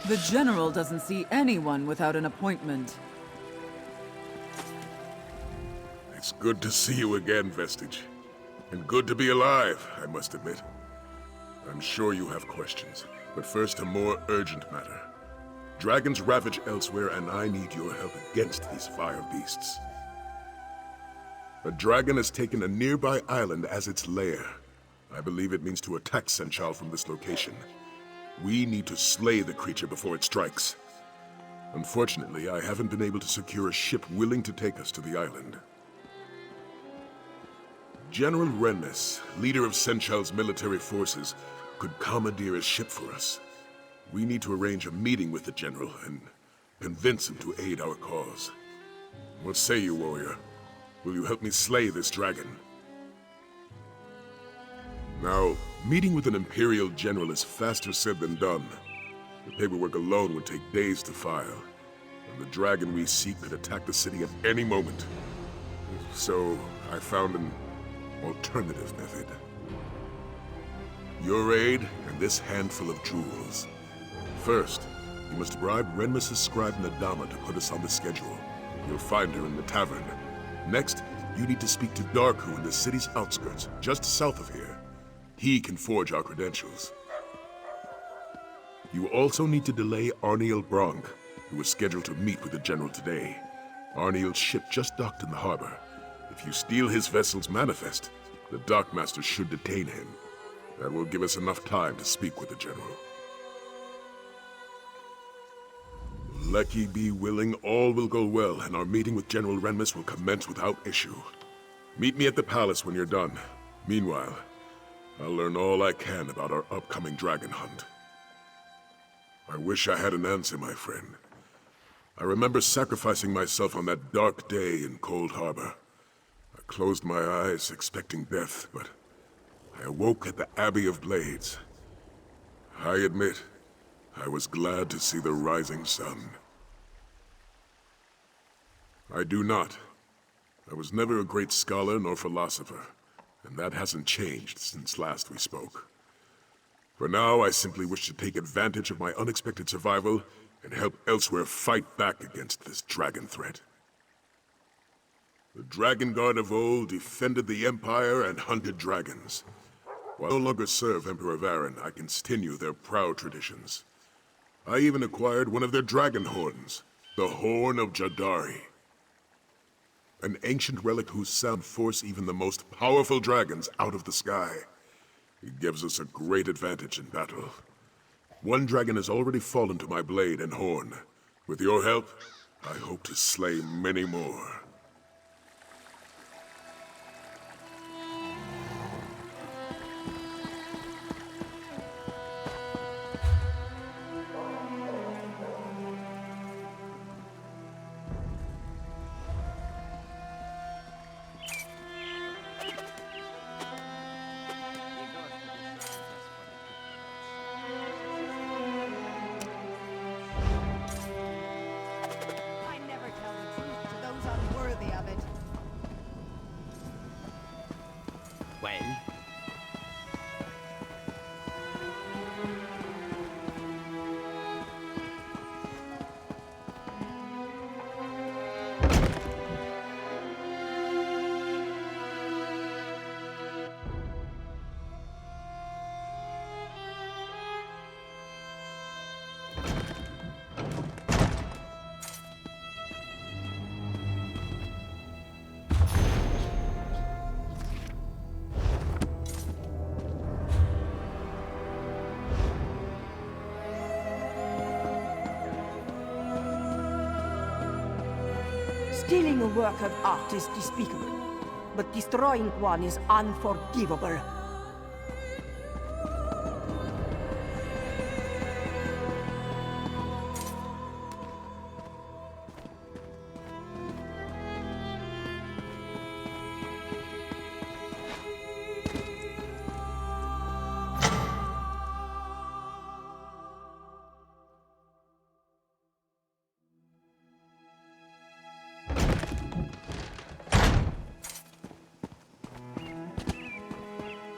The General doesn't see anyone without an appointment. It's good to see you again, Vestige. And good to be alive, I must admit. I'm sure you have questions, but first a more urgent matter. Dragons ravage elsewhere, and I need your help against these fire beasts. A dragon has taken a nearby island as its lair. I believe it means to attack Senchal from this location. We need to slay the creature before it strikes. Unfortunately, I haven't been able to secure a ship willing to take us to the island. General Rennes, leader of Senchal's military forces, could commandeer a ship for us. We need to arrange a meeting with the General and convince him to aid our cause. What say you, warrior? Will you help me slay this dragon? Now, meeting with an Imperial General is faster said than done. The paperwork alone would take days to file, and the dragon we seek could attack the city at any moment. So, I found an alternative method. Your aid and this handful of jewels. First, you must bribe Renmus' scribe Nadama to put us on the schedule. You'll find her in the tavern. Next, you need to speak to Darku in the city's outskirts, just south of here. He can forge our credentials. You also need to delay Arniel Bronk, who is scheduled to meet with the General today. Arniel's ship just docked in the harbor. If you steal his vessel's manifest, the dockmaster should detain him. That will give us enough time to speak with the General. Lecky be willing, all will go well, and our meeting with General Renmus will commence without issue. Meet me at the palace when you're done. Meanwhile, I'll learn all I can about our upcoming dragon hunt. I wish I had an answer, my friend. I remember sacrificing myself on that dark day in Cold Harbor. I closed my eyes, expecting death, but I awoke at the Abbey of Blades. I admit, I was glad to see the rising sun. I do not. I was never a great scholar nor philosopher, and that hasn't changed since last we spoke. For now, I simply wish to take advantage of my unexpected survival and help elsewhere fight back against this dragon threat. The Dragon Guard of old defended the Empire and hunted dragons. While I no longer serve Emperor Varen, I continue their proud traditions. I even acquired one of their dragon horns, the Horn of Jadari. An ancient relic whose sound force even the most powerful dragons out of the sky. It gives us a great advantage in battle. One dragon has already fallen to my blade and horn. With your help, I hope to slay many more. Stealing a work of art is despicable, but destroying one is unforgivable.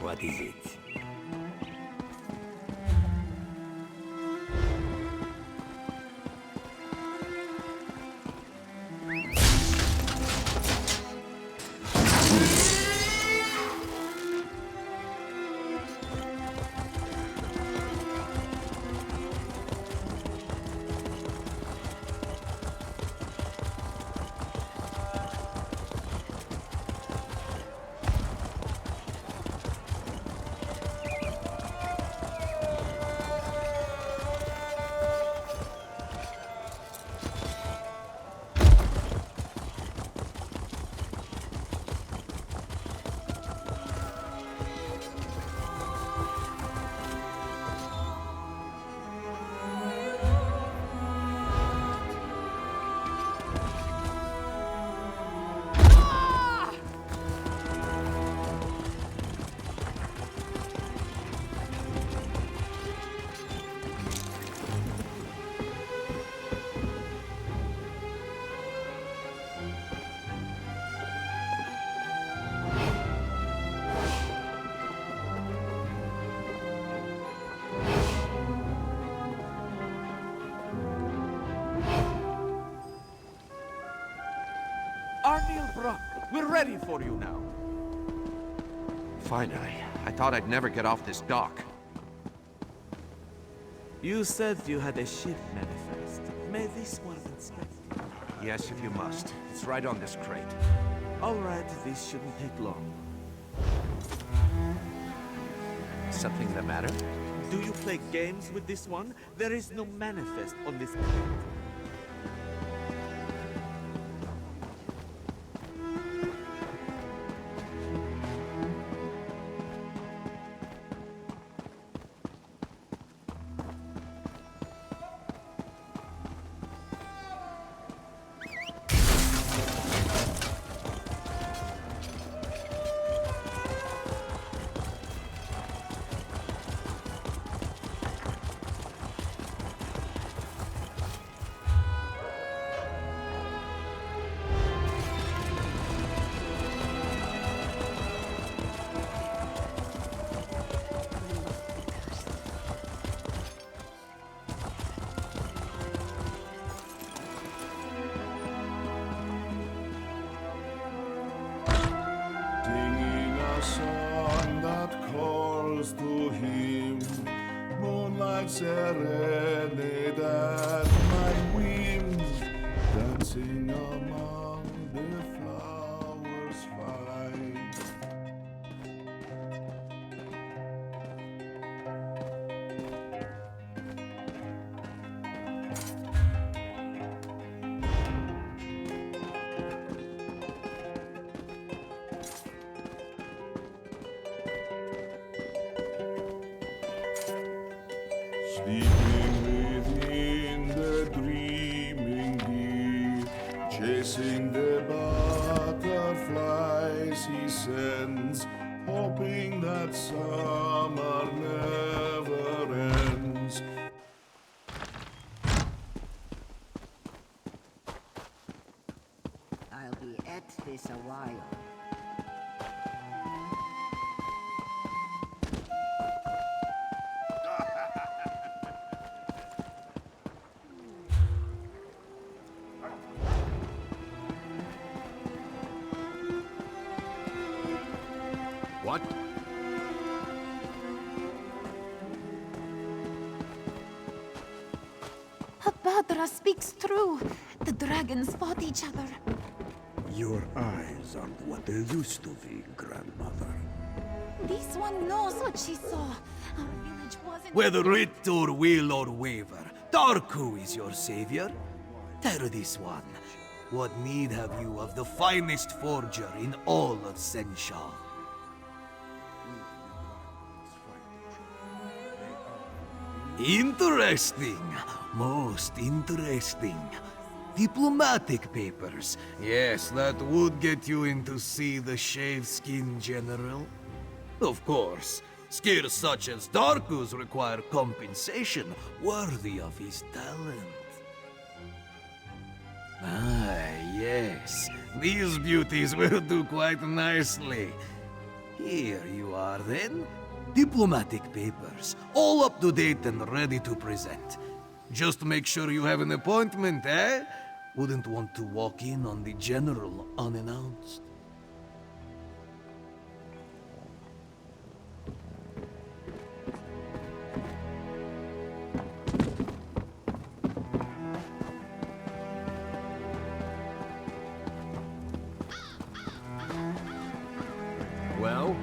What is it? We're ready for you now. Finally. I thought I'd never get off this dock. You said you had a ship manifest. May this one inspect? Yes, if you must. It's right on this crate. All right, this shouldn't take long. Something the matter? Do you play games with this one? There is no manifest on this crate. Singing a song that calls to him, moonlight serenade at my whim, dancing among the flowers fine. Sleeping within the dreaming deep, chasing the butterflies he sends, hoping that summer never ends. I'll be at this a while. What? Abadra speaks true. The dragons fought each other. Your eyes aren't what they used to be, grandmother. This one knows what she saw. Our village wasn't... Whether it or will or waver, Darku is your savior. Tell this one, what need have you of the finest forger in all of Senshal? Interesting. Most interesting. Diplomatic papers. Yes, that would get you in to see the Shaveskin General. Of course, skills such as Darku's require compensation worthy of his talent. Ah, yes. These beauties will do quite nicely. Here you are, then. Diplomatic papers, all up to date and ready to present. Just make sure you have an appointment, eh? Wouldn't want to walk in on the General unannounced. Well?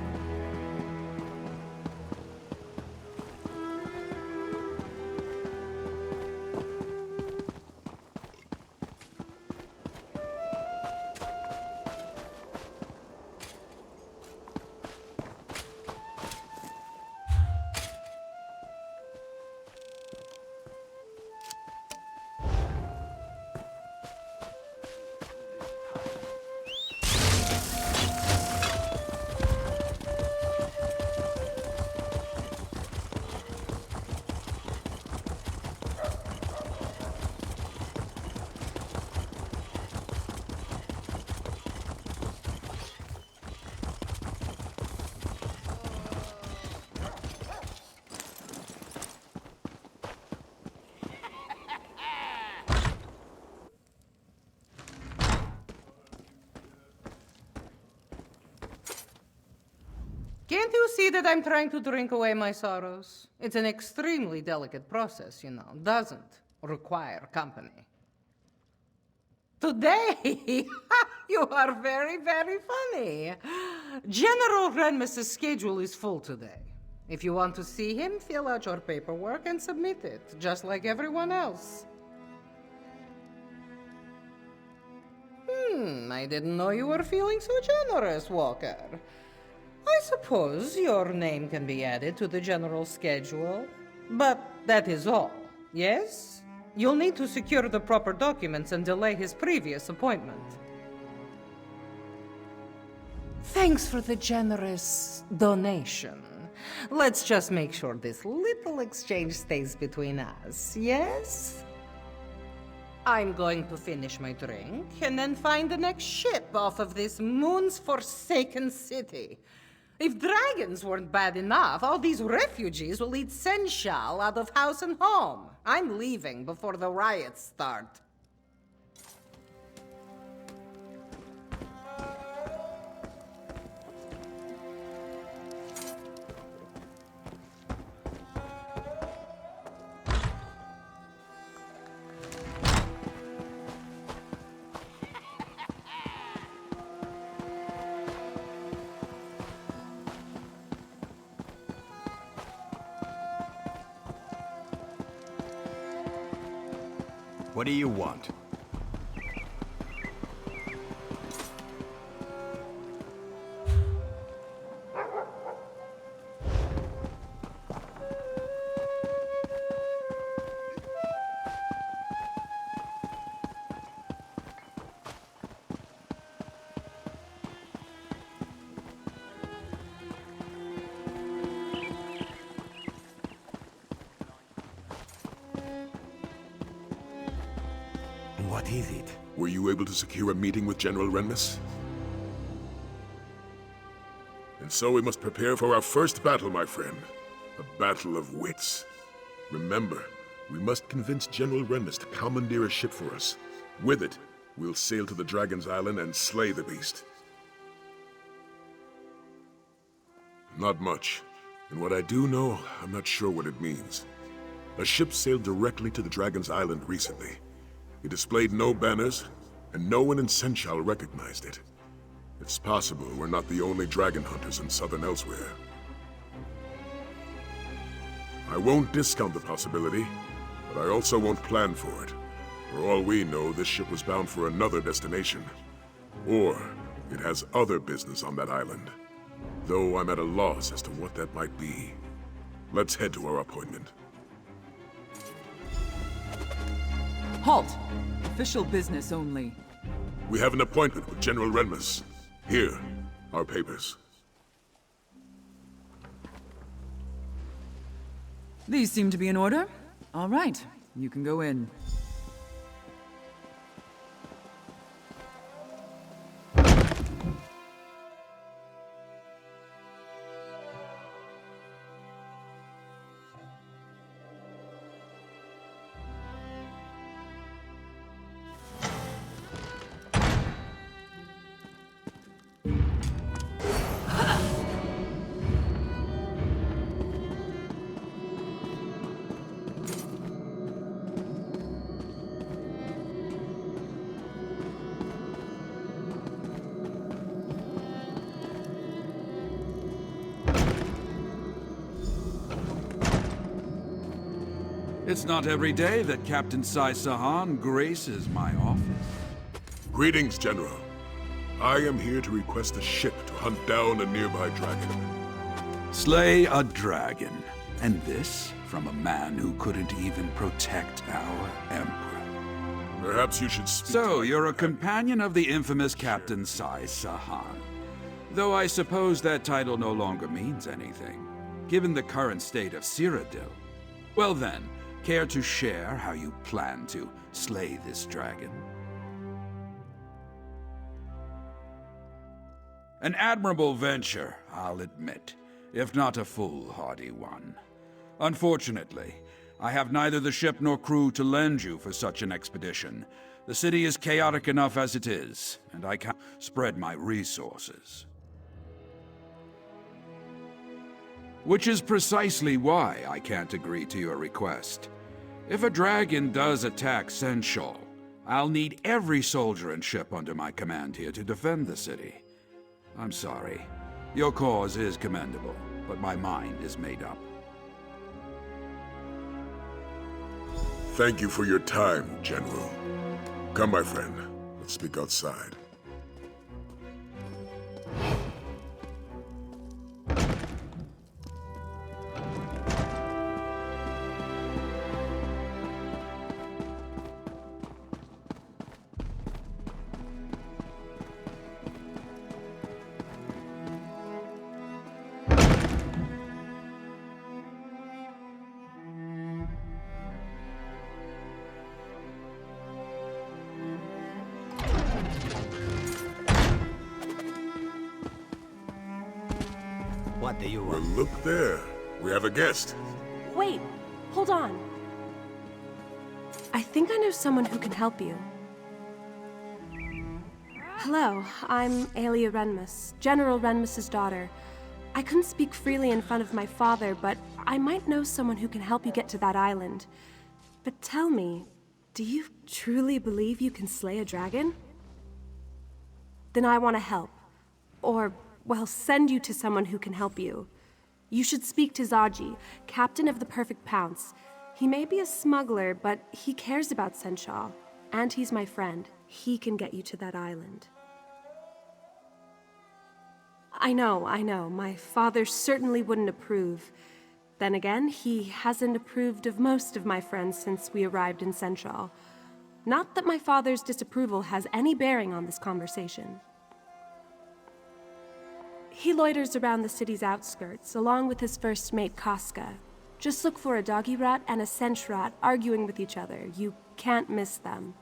Can't you see that I'm trying to drink away my sorrows? It's an extremely delicate process, you know. Doesn't require company. Today, you are very, very funny. General Renmus's schedule is full today. If you want to see him, fill out your paperwork and submit it, just like everyone else. I didn't know you were feeling so generous, Walker. I suppose your name can be added to the general schedule, but that is all, yes? You'll need to secure the proper documents and delay his previous appointment. Thanks for the generous donation. Let's just make sure this little exchange stays between us, yes? I'm going to finish my drink and then find the next ship off of this moon's forsaken city. If dragons weren't bad enough, all these refugees will eat sensual out of house and home. I'm leaving before the riots start. What do you want? What is it? Were you able to secure a meeting with General Renmus? And so we must prepare for our first battle, my friend. A battle of wits. Remember, we must convince General Renmus to commandeer a ship for us. With it, we'll sail to the Dragon's Island and slay the beast. Not much. And what I do know, I'm not sure what it means. A ship sailed directly to the Dragon's Island recently. It displayed no banners, and no one in Senchal recognized it. It's possible we're not the only dragon hunters in southern Elsewhere. I won't discount the possibility, but I also won't plan for it. For all we know, this ship was bound for another destination. Or it has other business on that island. Though I'm at a loss as to what that might be. Let's head to our appointment. Halt! Official business only. We have an appointment with General Renmus. Here, our papers. These seem to be in order. All right, you can go in. It's not every day that Captain Sai Sahan graces my office. Greetings, General. I am here to request a ship to hunt down a nearby dragon. Slay a dragon. And this from a man who couldn't even protect our Emperor. Perhaps you should speak. So, you're a companion of the infamous Captain Sai Sahan. Though I suppose that title no longer means anything, given the current state of Cyrodiil. Well then, care to share how you plan to slay this dragon? An admirable venture, I'll admit, if not a foolhardy one. Unfortunately, I have neither the ship nor crew to lend you for such an expedition. The city is chaotic enough as it is, and I can't spread my resources. Which is precisely why I can't agree to your request. If a dragon does attack Senshal, I'll need every soldier and ship under my command here to defend the city. I'm sorry. Your cause is commendable, but my mind is made up. Thank you for your time, General. Come, my friend. Let's speak outside. What do you Well, want? look there. We have a guest. Wait, hold on. I think I know someone who can help you. Hello, I'm Aelia Renmus, General Renmus's daughter. I couldn't speak freely in front of my father, but I might know someone who can help you get to that island. But tell me, do you truly believe you can slay a dragon? Then I want to help. Or, well, send you to someone who can help you. You should speak to Zaji, captain of the Perfect Pounce. He may be a smuggler, but he cares about Senshal. And he's my friend. He can get you to that island. I know. My father certainly wouldn't approve. Then again, he hasn't approved of most of my friends since we arrived in Senshal. Not that my father's disapproval has any bearing on this conversation. He loiters around the city's outskirts, along with his first mate, Casca. Just look for a doggy rat and a sench rat arguing with each other. You can't miss them.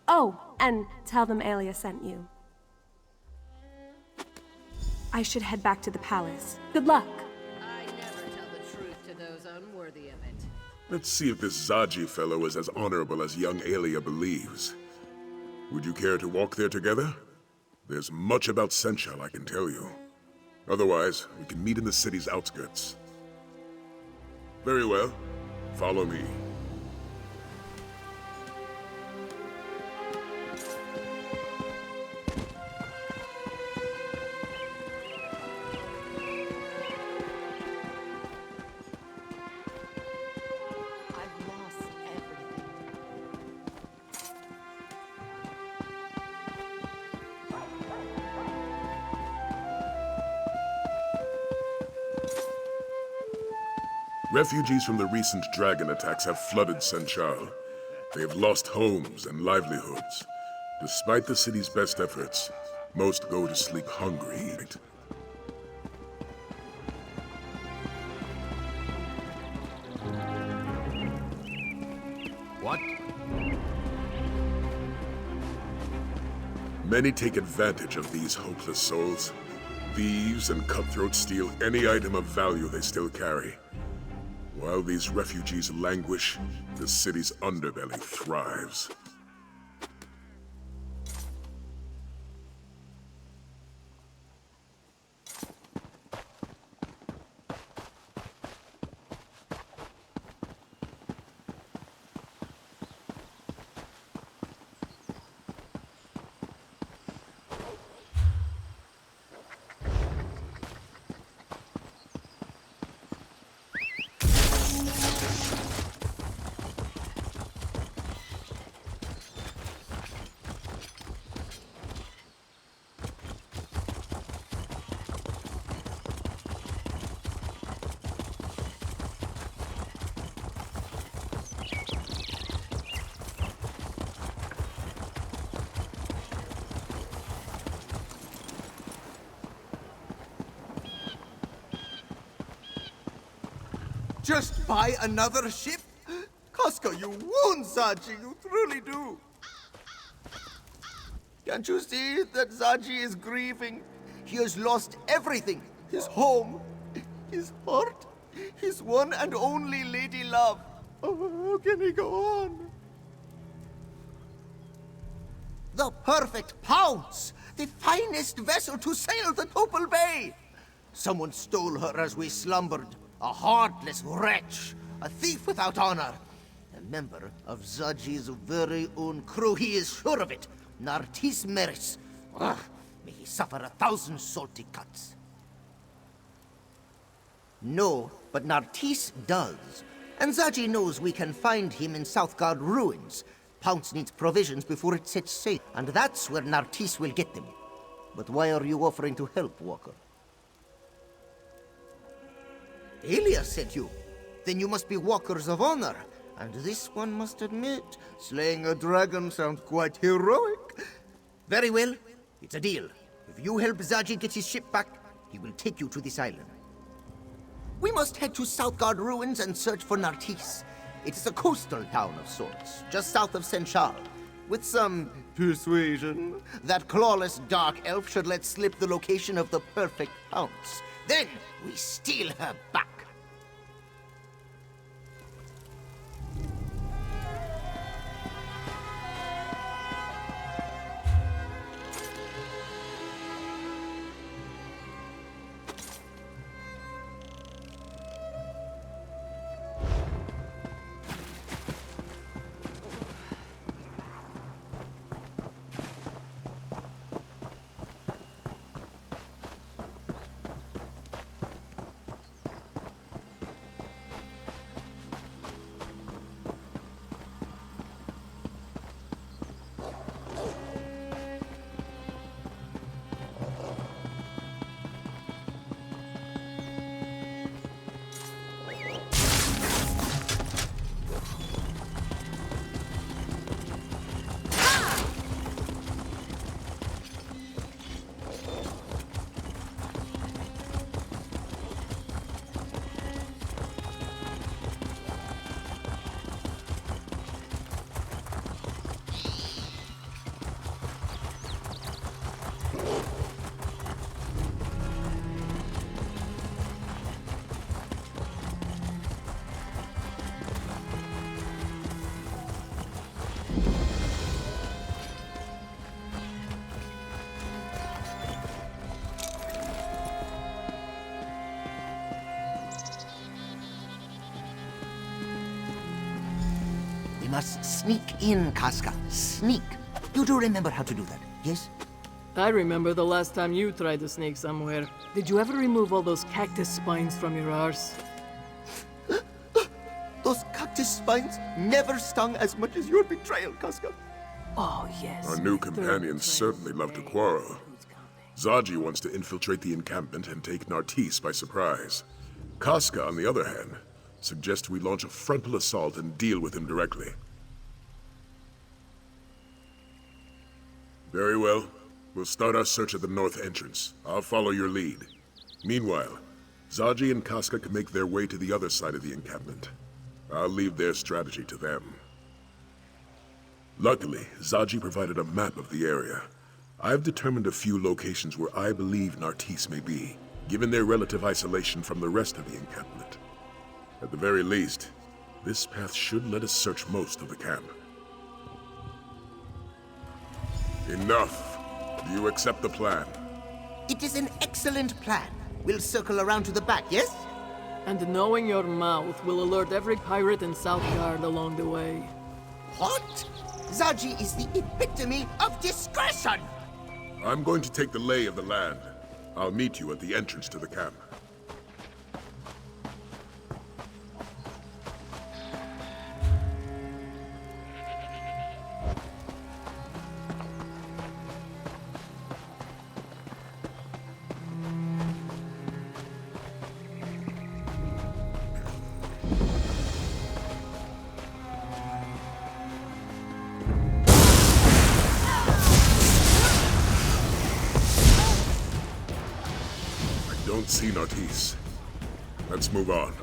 Oh, and tell them Aelia sent you. I should head back to the palace. Good luck! I never tell the truth to those unworthy of it. Let's see if this Zaji fellow is as honorable as young Aelia believes. Would you care to walk there together? There's much about Senshal I can tell you. Otherwise, we can meet in the city's outskirts. Very well. Follow me. I've lost everything. Refugees from the recent dragon attacks have flooded Senshal. They have lost homes and livelihoods. Despite the city's best efforts, most go to sleep hungry. What? Many take advantage of these hopeless souls. Thieves and cutthroats steal any item of value they still carry. While these refugees languish, the city's underbelly thrives. Just buy another ship? Casca, you wound Zaji, you truly do. Can't you see that Zaji is grieving? He has lost everything. His home, his heart, his one and only lady love. Oh, how can he go on? The Perfect Pounce! The finest vessel to sail the Topal Bay! Someone stole her as we slumbered. A heartless wretch. A thief without honor. A member of Zaji's very own crew. He is sure of it. Nartis Meris. Ugh, may he suffer 1,000 salty cuts. No, but Nartis does. And Zaji knows we can find him in Southgard ruins. Pounce needs provisions before it sets sail, and that's where Nartis will get them. But why are you offering to help, Walker? Elias sent you. Then you must be walkers of honor. And this one must admit, slaying a dragon sounds quite heroic. Very well, it's a deal. If you help Zaji get his ship back, he will take you to this island. We must head to Southgard ruins and search for Nartis. It is a coastal town of sorts, just south of St. Charles. With some persuasion, that clawless dark elf should let slip the location of the perfect Pounce. Then we steal her back. Must sneak in, Casca. Sneak. You do remember how to do that, yes? I remember the last time you tried to sneak somewhere. Did you ever remove all those cactus spines from your arse? Those cactus spines never stung as much as your betrayal, Casca. Oh, yes. Our new companions certainly love to quarrel. Zaji wants to infiltrate the encampment and take Nartis by surprise. Casca, on the other hand, suggests we launch a frontal assault and deal with him directly. Very well. We'll start our search at the north entrance. I'll follow your lead. Meanwhile, Zaji and Casca can make their way to the other side of the encampment. I'll leave their strategy to them. Luckily, Zaji provided a map of the area. I've determined a few locations where I believe Nartis may be, given their relative isolation from the rest of the encampment. At the very least, this path should let us search most of the camp. Enough! Do you accept the plan? It is an excellent plan. We'll circle around to the back, yes? And knowing your mouth will alert every pirate in Southgard along the way. What? Zaji is the epitome of discretion! I'm going to take the lay of the land. I'll meet you at the entrance to the camp. Don't see Nartis. Let's move on.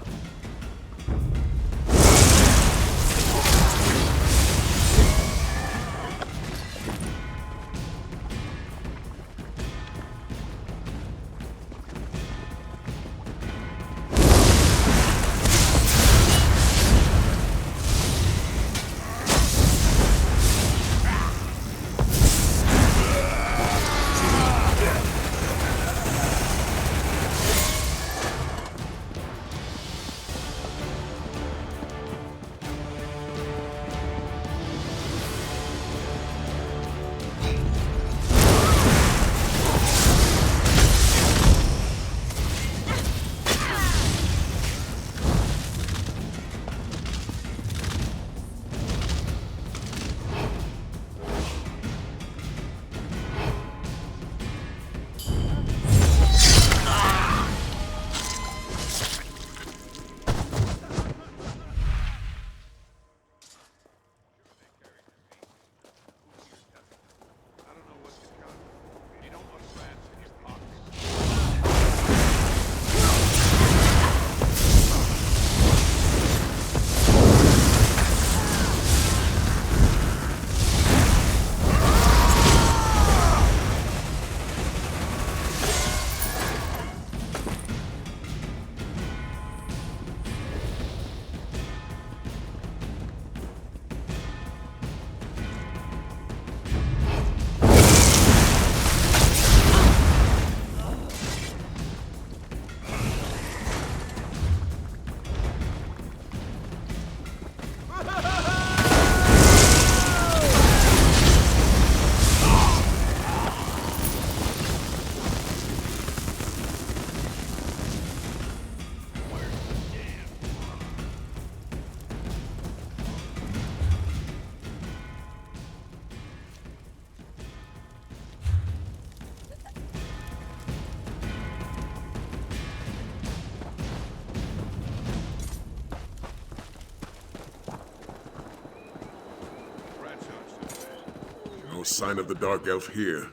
sign of the Dark Elf here.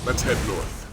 Let's head north.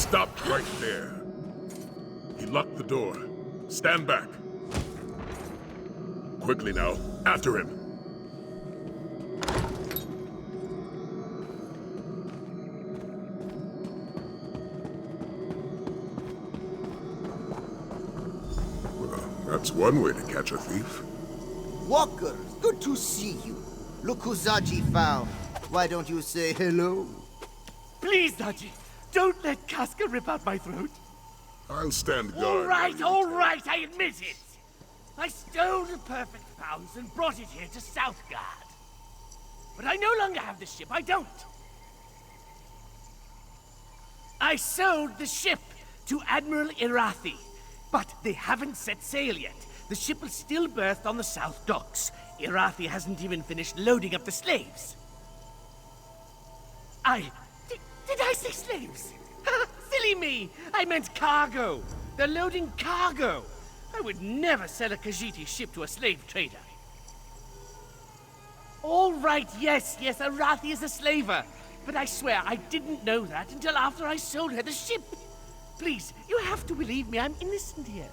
Stopped right there. He locked the door. Stand back. Quickly now, after him. Well, that's one way to catch a thief. Walker, good to see you. Look who Zaji found. Why don't you say hello? Please, Zaji, don't let Casca rip out my throat. I'll stand guard. All right, I admit it. I stole the perfect pounds and brought it here to Southgard. But I no longer have the ship, I don't. I sold the ship to Admiral Irathi, but they haven't set sail yet. The ship will still berth on the south docks. Irathi hasn't even finished loading up the slaves. Did I say slaves? Silly me! I meant cargo. They're loading cargo. I would never sell a Khajiiti ship to a slave trader. All right, yes, Irathi is a slaver. But I swear I didn't know that until after I sold her the ship. Please, you have to believe me, I'm innocent here.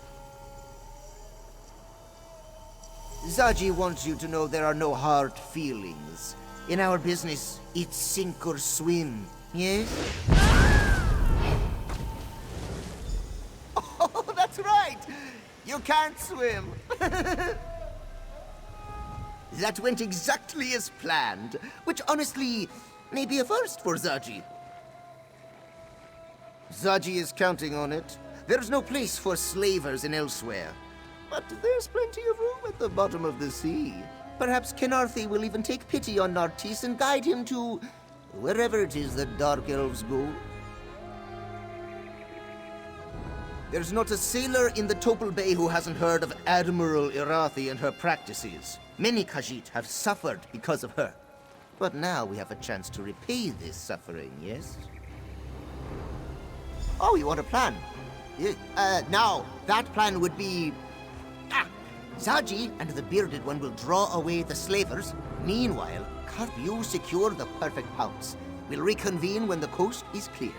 Zaji wants you to know there are no hard feelings. In our business, it's sink or swim, yes? Oh, that's right! You can't swim! That went exactly as planned, which honestly may be a first for Zaji. Zaji is counting on it. There's no place for slavers in elsewhere. But there's plenty of room at the bottom of the sea. Perhaps Kenarthi will even take pity on Nartis and guide him to wherever it is the Dark Elves go. There's not a sailor in the Topal Bay who hasn't heard of Admiral Irathi and her practices. Many Khajiit have suffered because of her. But now we have a chance to repay this suffering, yes? Oh, you want a plan? Now, that plan would be... Zaji and the Bearded One will draw away the slavers. Meanwhile, you secure the perfect pounce. We'll reconvene when the coast is clear.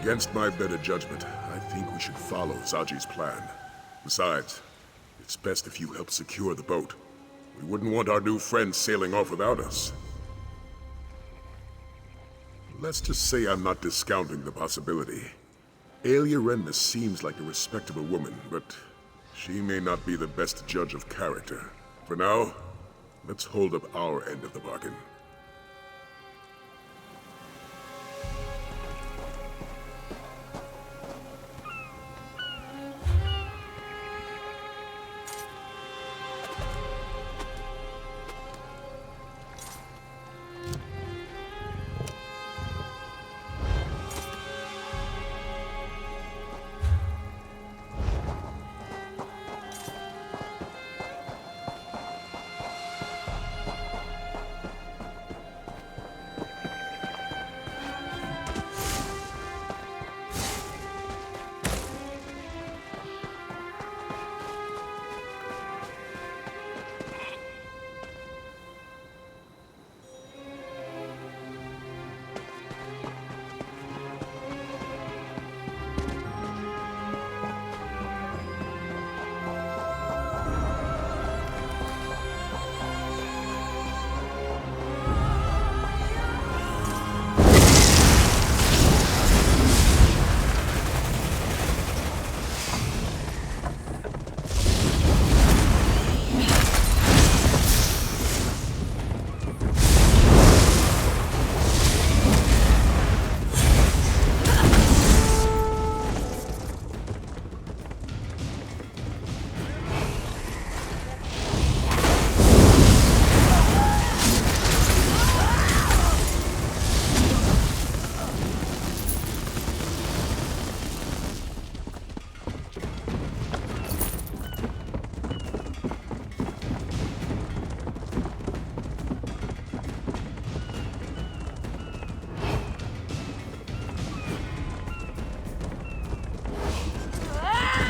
Against my better judgment, I think we should follow Zaji's plan. Besides, it's best if you help secure the boat. We wouldn't want our new friends sailing off without us. Let's just say I'm not discounting the possibility. Aelia Renmus seems like a respectable woman, but she may not be the best judge of character. For now, let's hold up our end of the bargain.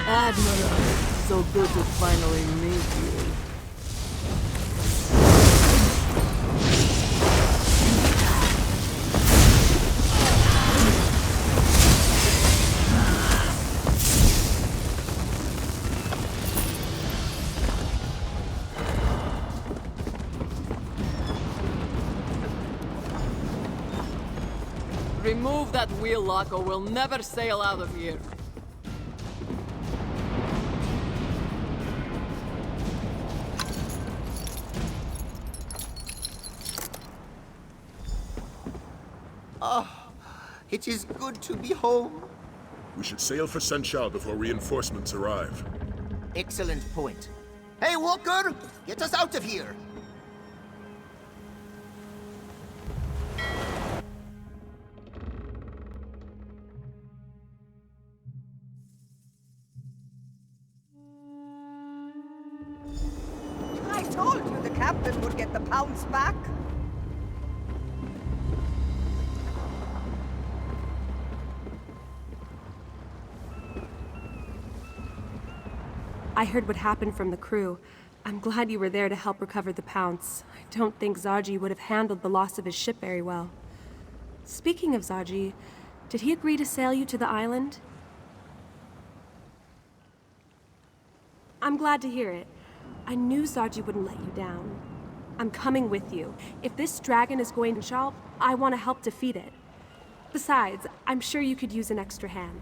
Admiral, so good to finally meet you. Remove that wheel lock or we'll never sail out of here. It is good to be home. We should sail for Senchal before reinforcements arrive. Excellent point. Hey, Walker! Get us out of here! I told you the captain would get the pounce back. I heard what happened from the crew. I'm glad you were there to help recover the pounce. I don't think Zaji would have handled the loss of his ship very well. Speaking of Zaji, did he agree to sail you to the island? I'm glad to hear it. I knew Zaji wouldn't let you down. I'm coming with you. If this dragon is going to Shal, I want to help defeat it. Besides, I'm sure you could use an extra hand.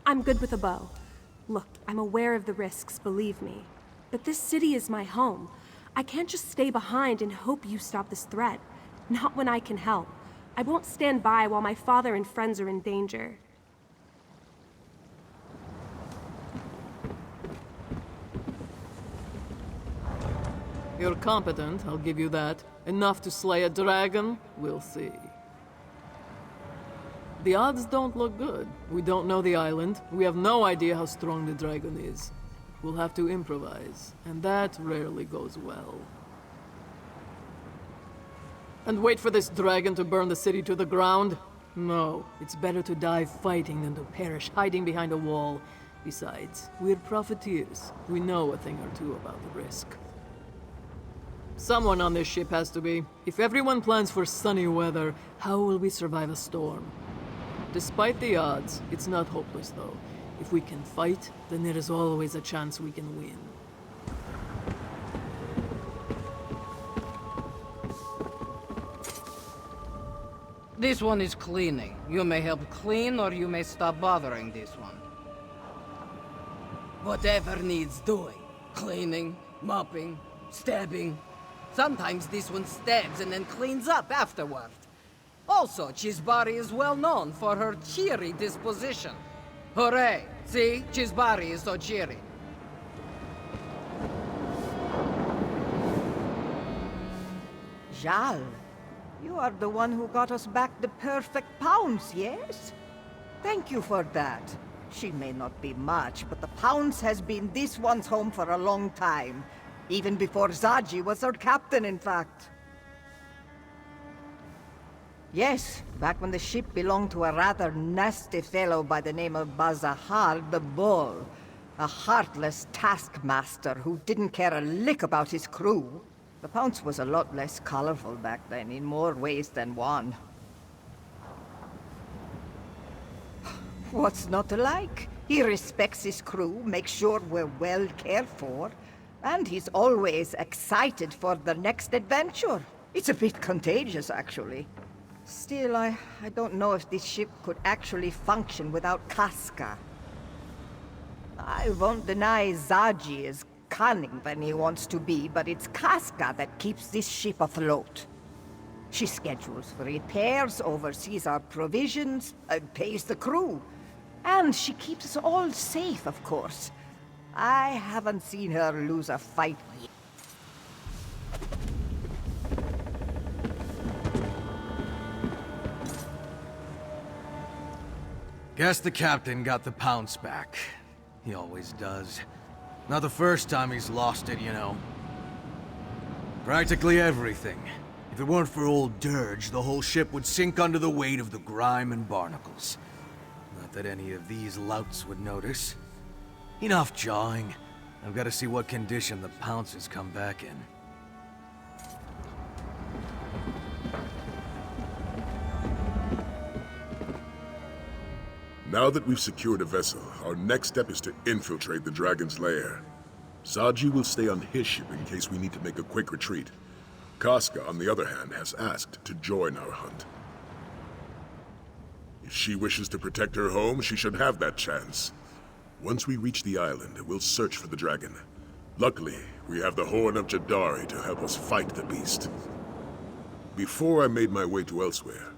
I'm good with a bow. Look, I'm aware of the risks, believe me. But this city is my home. I can't just stay behind and hope you stop this threat. Not when I can help. I won't stand by while my father and friends are in danger. You're competent, I'll give you that. Enough to slay a dragon? We'll see. The odds don't look good. We don't know the island. We have no idea how strong the dragon is. We'll have to improvise, and that rarely goes well. And wait for this dragon to burn the city to the ground? No, it's better to die fighting than to perish hiding behind a wall. Besides, we're profiteers. We know a thing or two about the risk. Someone on this ship has to be. If everyone plans for sunny weather, how will we survive a storm? Despite the odds, it's not hopeless though. If we can fight, then there is always a chance we can win. This one is cleaning. You may help clean, or you may stop bothering this one. Whatever needs doing. Cleaning, mopping, stabbing. Sometimes this one stabs and then cleans up afterward. Also, Chisbari is well known for her cheery disposition. Hooray! See? Chisbari is so cheery. Jal, you are the one who got us back the perfect pounds, yes? Thank you for that. She may not be much, but the pounds has been this one's home for a long time. Even before Zaji was her captain, in fact. Yes, back when the ship belonged to a rather nasty fellow by the name of Bazahar the Bull. A heartless taskmaster who didn't care a lick about his crew. The Pounce was a lot less colorful back then, in more ways than one. What's not to like? He respects his crew, makes sure we're well cared for, and he's always excited for the next adventure. It's a bit contagious, actually. Still, I don't know if this ship could actually function without Casca. I won't deny Zaji is cunning when he wants to be, but it's Casca that keeps this ship afloat. She schedules for repairs, oversees our provisions, pays the crew. And she keeps us all safe, of course. I haven't seen her lose a fight yet. Guess the captain got the Pounce back. He always does. Not the first time he's lost it, you know. Practically everything. If it weren't for old Dirge, the whole ship would sink under the weight of the grime and barnacles. Not that any of these louts would notice. Enough jawing. I've got to see what condition the Pounce has come back in. Now that we've secured a vessel, our next step is to infiltrate the Dragon's lair. Zaji will stay on his ship in case we need to make a quick retreat. Casca, on the other hand, has asked to join our hunt. If she wishes to protect her home, she should have that chance. Once we reach the island, we'll search for the dragon. Luckily, we have the Horn of Jadari to help us fight the beast. Before I made my way to elsewhere,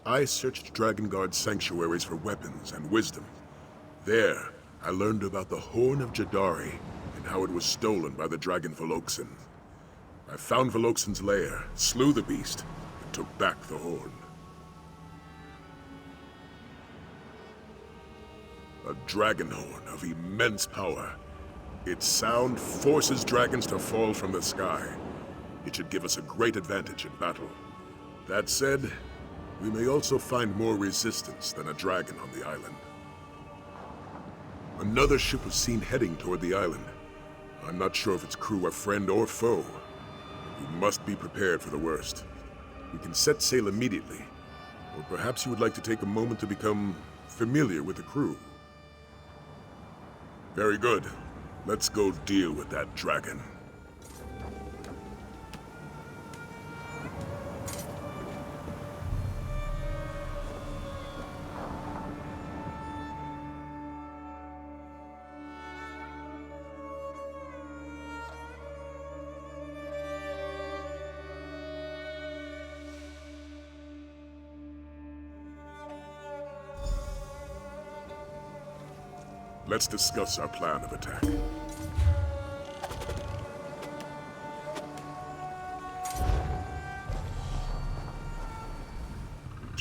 I searched Drakengard's sanctuaries for weapons and wisdom. There, I learned about the Horn of Jadari and how it was stolen by the dragon Veloxin. I found Veloxin's lair, slew the beast, and took back the horn. A dragon horn of immense power. Its sound forces dragons to fall from the sky. It should give us a great advantage in battle. That said, we may also find more resistance than a dragon on the island. Another ship was seen heading toward the island. I'm not sure if its crew are friend or foe. We must be prepared for the worst. We can set sail immediately, or perhaps you would like to take a moment to become familiar with the crew. Very good. Let's go deal with that dragon. Let's discuss our plan of attack.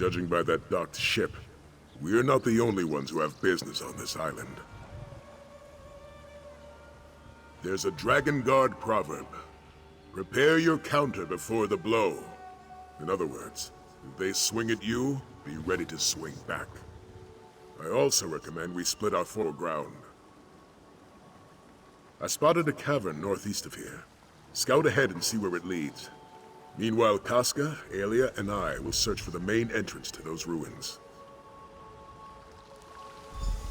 Judging by that docked ship, we're not the only ones who have business on this island. There's a Dragon Guard proverb. Prepare your counter before the blow. In other words, if they swing at you, be ready to swing back. I also recommend we split our foreground. I spotted a cavern northeast of here. Scout ahead and see where it leads. Meanwhile, Casca, Aelia, and I will search for the main entrance to those ruins.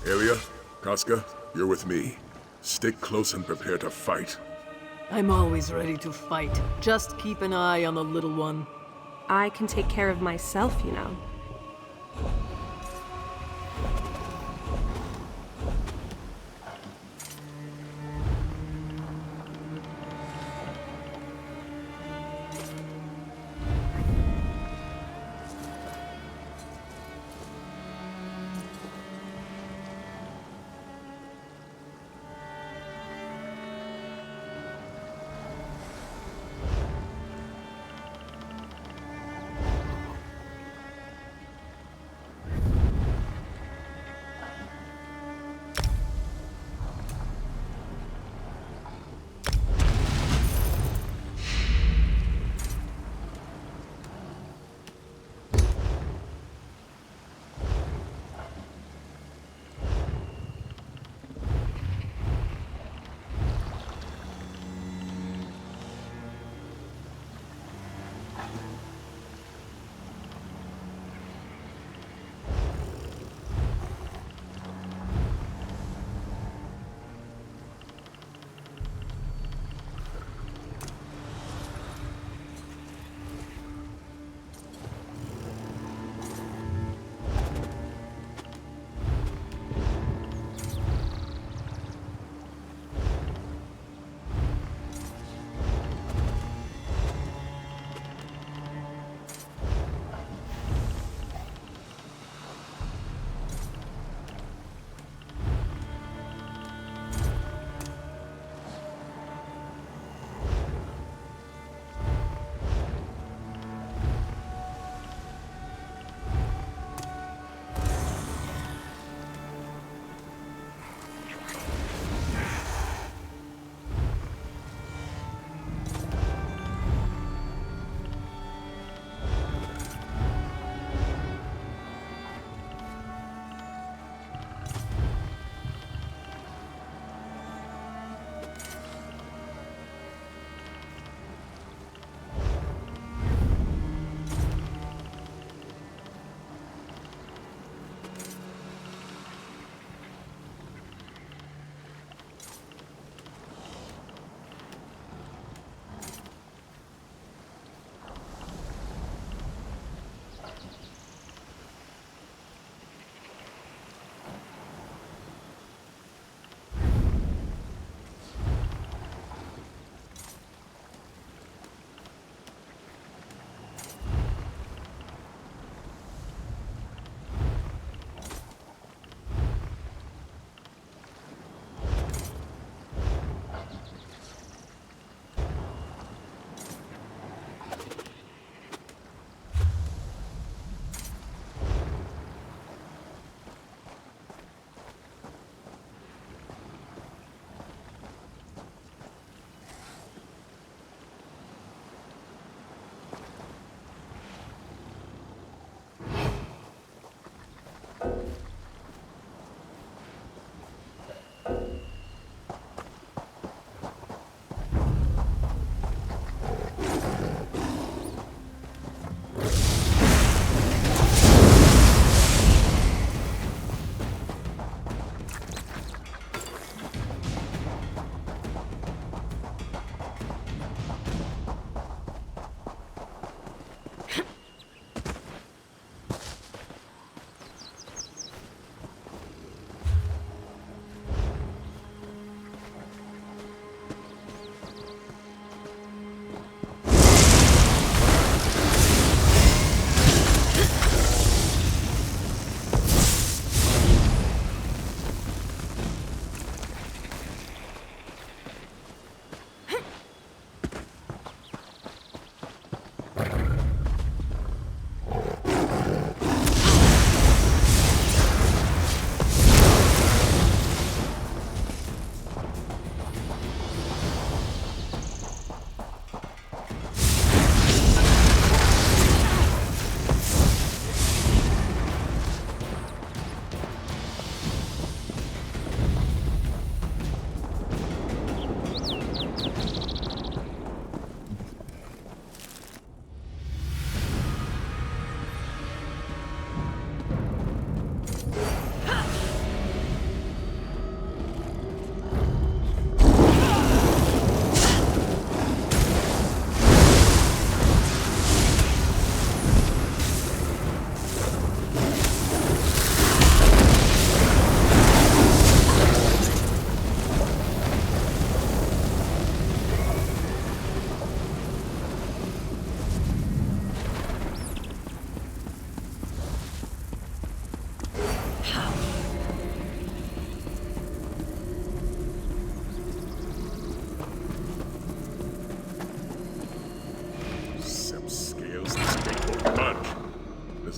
Aelia, Casca, you're with me. Stick close and prepare to fight. I'm always ready to fight. Just keep an eye on the little one. I can take care of myself, you know.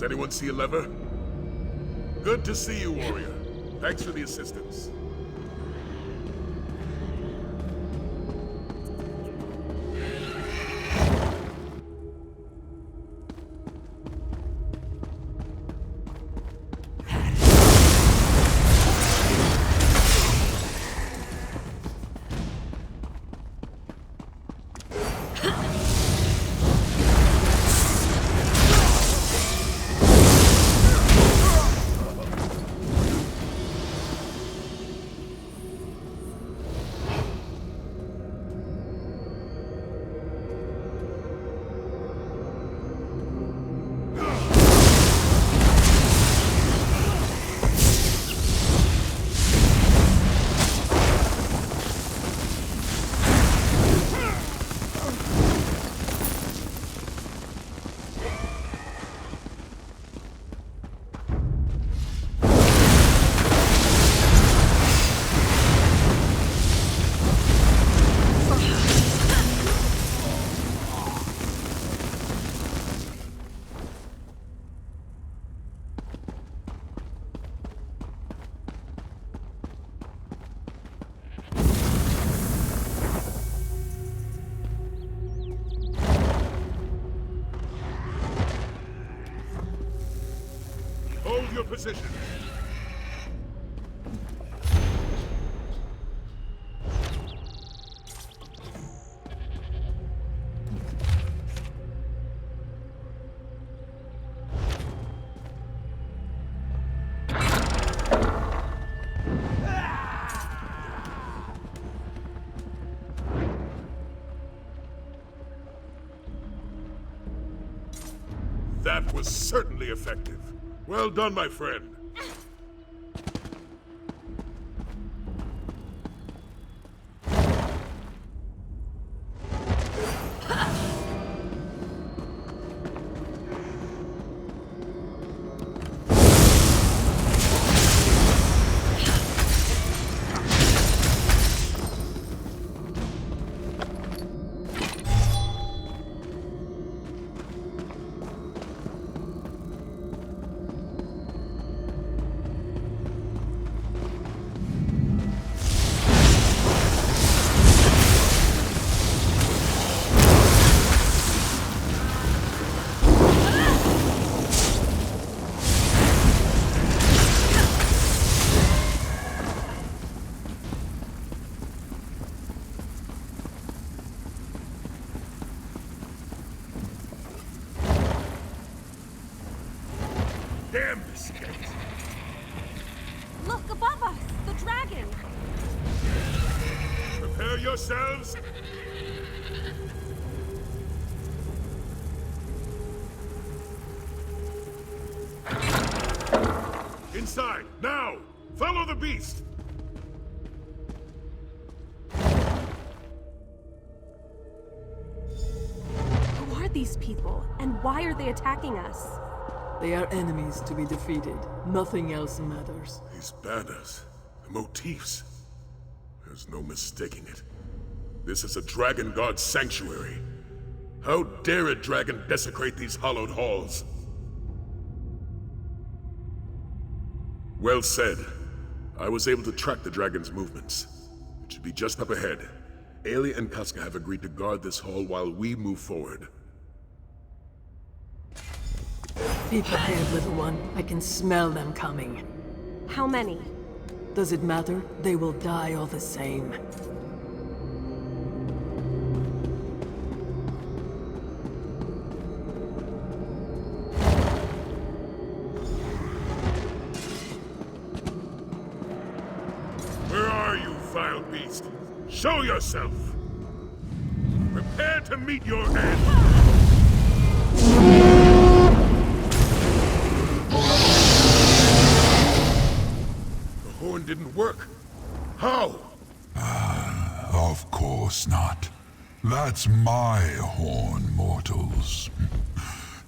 Does anyone see a lever? Good to see you, warrior. Thanks for the assistance. Hold your position. That was certainly effective. Well done, my friend. Damn this gate! Look above us! The dragon! Prepare yourselves! Inside, now! Follow the beast! Who are these people, and why are they attacking us? They are enemies to be defeated. Nothing else matters. These banners, the motifs. There's no mistaking it. This is a dragon god's sanctuary. How dare a dragon desecrate these hallowed halls? Well said. I was able to track the dragon's movements. It should be just up ahead. Aelia and Casca have agreed to guard this hall while we move forward. Be prepared, little one. I can smell them coming. How many? Does it matter? They will die all the same. Where are you, vile beast? Show yourself! Prepare to meet your end! Didn't work. How? Of course not. That's my horn, mortals.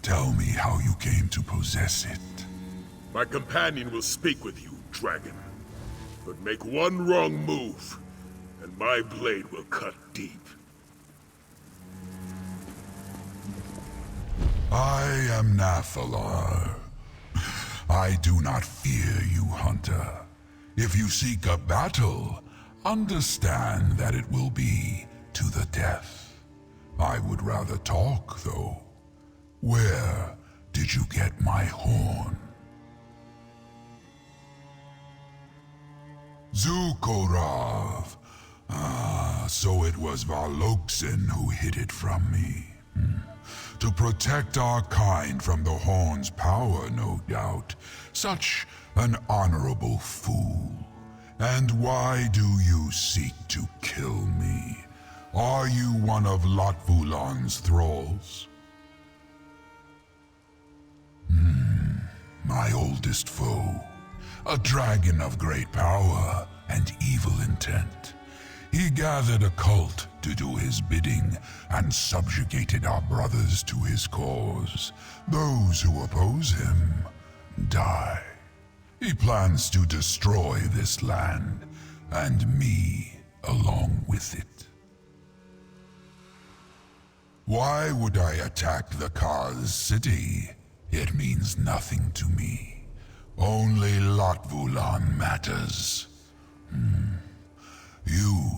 Tell me how you came to possess it. My companion will speak with you, dragon. But make one wrong move, and my blade will cut deep. I am Nathalar, I do not fear you, hunter. If you seek a battle, understand that it will be to the death. I would rather talk, though. Where did you get my horn? Zukorav. Ah, so it was Valoksin who hid it from me. To protect our kind from the horn's power, no doubt. Such an honorable fool. And why do you seek to kill me? Are you one of Latvulan's thralls? My oldest foe. A dragon of great power and evil intent. He gathered a cult to do his bidding and subjugated our brothers to his cause. Those who oppose him die. He plans to destroy this land, and me along with it. Why would I attack the Kaz city? It means nothing to me. Only Latvulan matters. You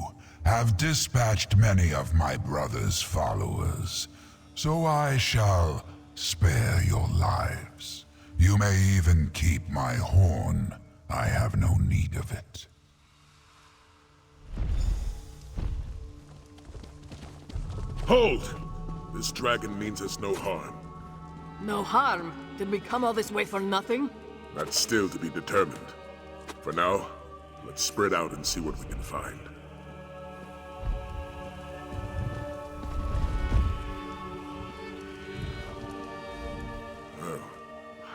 have dispatched many of my brother's followers, so I shall spare your lives. You may even keep my horn. I have no need of it. Hold! This dragon means us no harm. No harm? Did we come all this way for nothing? That's still to be determined. For now, let's spread out and see what we can find. Well,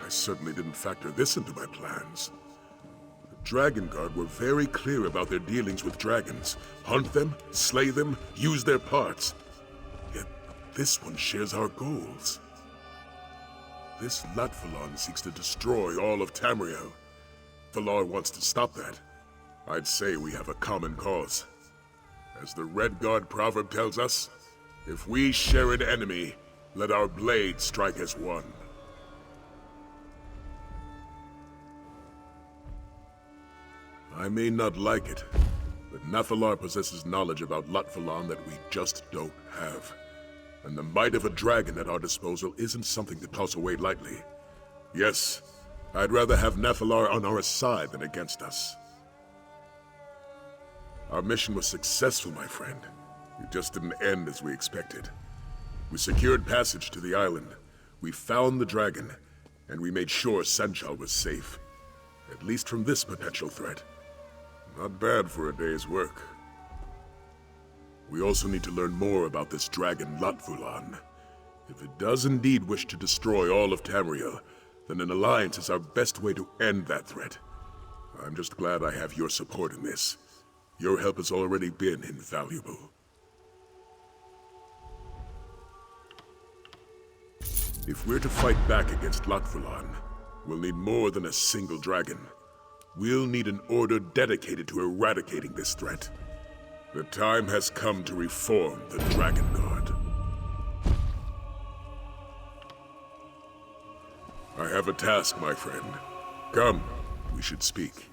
I certainly didn't factor this into my plans. The Dragon Guard were very clear about their dealings with dragons. Hunt them, slay them, use their parts. Yet this one shares our goals. This Latvulan seeks to destroy all of Tamriel. Valar wants to stop that. I'd say we have a common cause. As the Red Guard proverb tells us, if we share an enemy, let our blades strike as one. I may not like it, but Nathalar possesses knowledge about Latvulan that we just don't have. And the might of a dragon at our disposal isn't something to toss away lightly. Yes, I'd rather have Nathalar on our side than against us. Our mission was successful, my friend. It just didn't end as we expected. We secured passage to the island, we found the dragon, and we made sure Sanchal was safe. At least from this potential threat. Not bad for a day's work. We also need to learn more about this dragon Latvulan. If it does indeed wish to destroy all of Tamriel, then an alliance is our best way to end that threat. I'm just glad I have your support in this. Your help has already been invaluable. If we're to fight back against Latvulan, we'll need more than a single dragon. We'll need an order dedicated to eradicating this threat. The time has come to reform the Dragon Guard. I have a task, my friend. Come, we should speak.